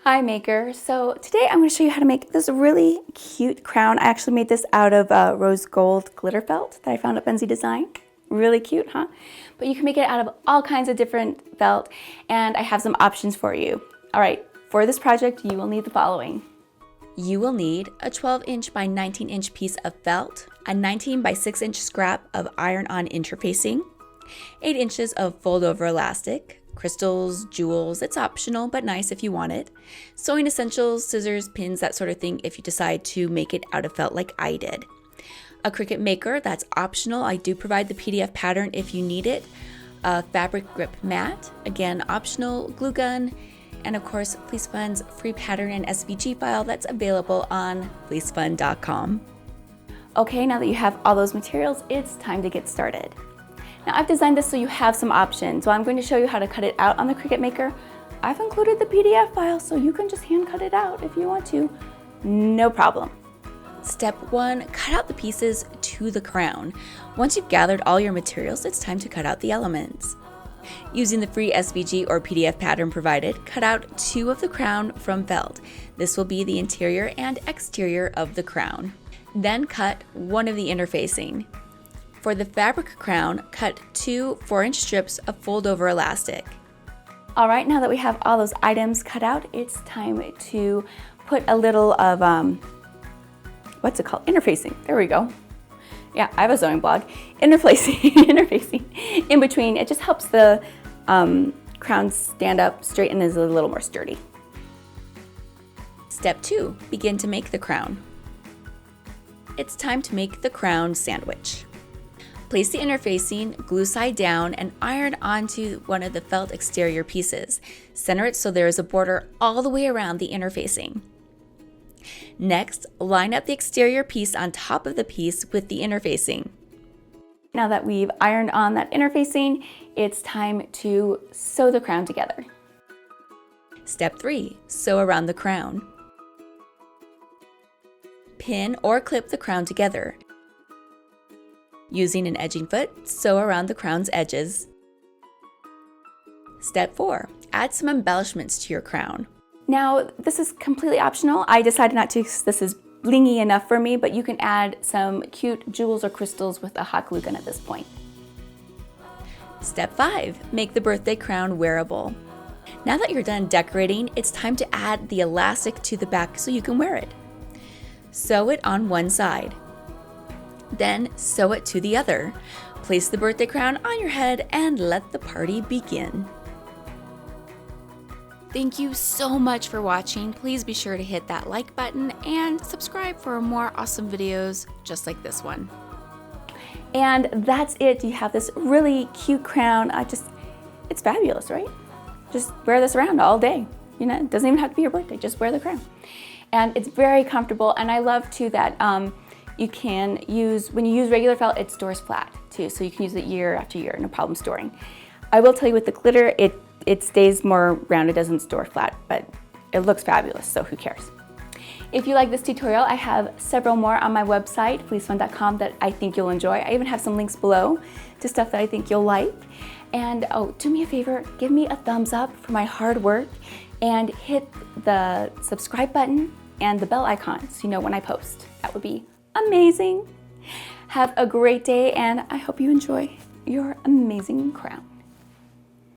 Hi maker. So today I'm going to show you how to make this really cute crown. I actually made this out of rose gold glitter felt that I found at Benzie Design. Really cute, huh? But you can make it out of all kinds of different felt, and I have some options for you. All right, for this project you will need the following. You will need a 12-inch by 19-inch piece of felt, a 19 by 6-inch scrap of iron-on interfacing, 8 inches of fold-over elastic, crystals, jewels, it's optional but nice if you want it, sewing essentials, scissors, pins, that sort of thing if you decide to make it out of felt like I did. A Cricut maker, that's optional. I do provide the PDF pattern if you need it. A fabric grip mat, again optional, glue gun, and of course Fleece Fun's free pattern and SVG file that's available on fleecefun.com. Okay, now that you have all those materials, it's time to get started. Now I've designed this so you have some options. So I'm going to show you how to cut it out on the Cricut Maker. I've included the PDF file so you can just hand cut it out if you want to. No problem. Step 1, cut out the pieces to the crown. Once you've gathered all your materials, it's time to cut out the elements. Using the free SVG or PDF pattern provided, cut out 2 of the crown from felt. This will be the interior and exterior of the crown. Then cut 1 of the interfacing. For the fabric crown, cut 2 4-inch strips of fold-over elastic. All right, now that we have all those items cut out, it's time to put a little of, what's it called? Interfacing. There we go. Yeah, I have a sewing blog. Interfacing in between. It just helps the crown stand up straight and is a little more sturdy. Step 2, begin to make the crown. It's time to make the crown sandwich. Place the interfacing, glue side down, and iron onto one of the felt exterior pieces. Center it so there is a border all the way around the interfacing. Next, line up the exterior piece on top of the piece with the interfacing. Now that we've ironed on that interfacing, it's time to sew the crown together. Step 3, sew around the crown. Pin or clip the crown together. Using an edging foot, sew around the crown's edges. Step 4, add some embellishments to your crown. Now, this is completely optional. I decided not to because this is blingy enough for me, but you can add some cute jewels or crystals with a hot glue gun at this point. Step 5, make the birthday crown wearable. Now that you're done decorating, it's time to add the elastic to the back so you can wear it. Sew it on one side. Then sew it to the other. Place the birthday crown on your head and let the party begin. Thank you so much for watching. Please be sure to hit that like button and subscribe for more awesome videos just like this one. And that's it. You have this really cute crown. It's fabulous, right? Just wear this around all day. You know, it doesn't even have to be your birthday. Just wear the crown. And it's very comfortable. And I love too that you can use, when you use regular felt, it stores flat too, so you can use it year after year, no problem storing. I will tell you with the glitter, it stays more round, it doesn't store flat, but it looks fabulous, so who cares. If you like this tutorial, I have several more on my website, fleecefun.com, that I think you'll enjoy. I even have some links below to stuff that I think you'll like. And oh, do me a favor, give me a thumbs up for my hard work and hit the subscribe button and the bell icon so you know when I post. That would be amazing. Have a great day, and I hope you enjoy your amazing crown.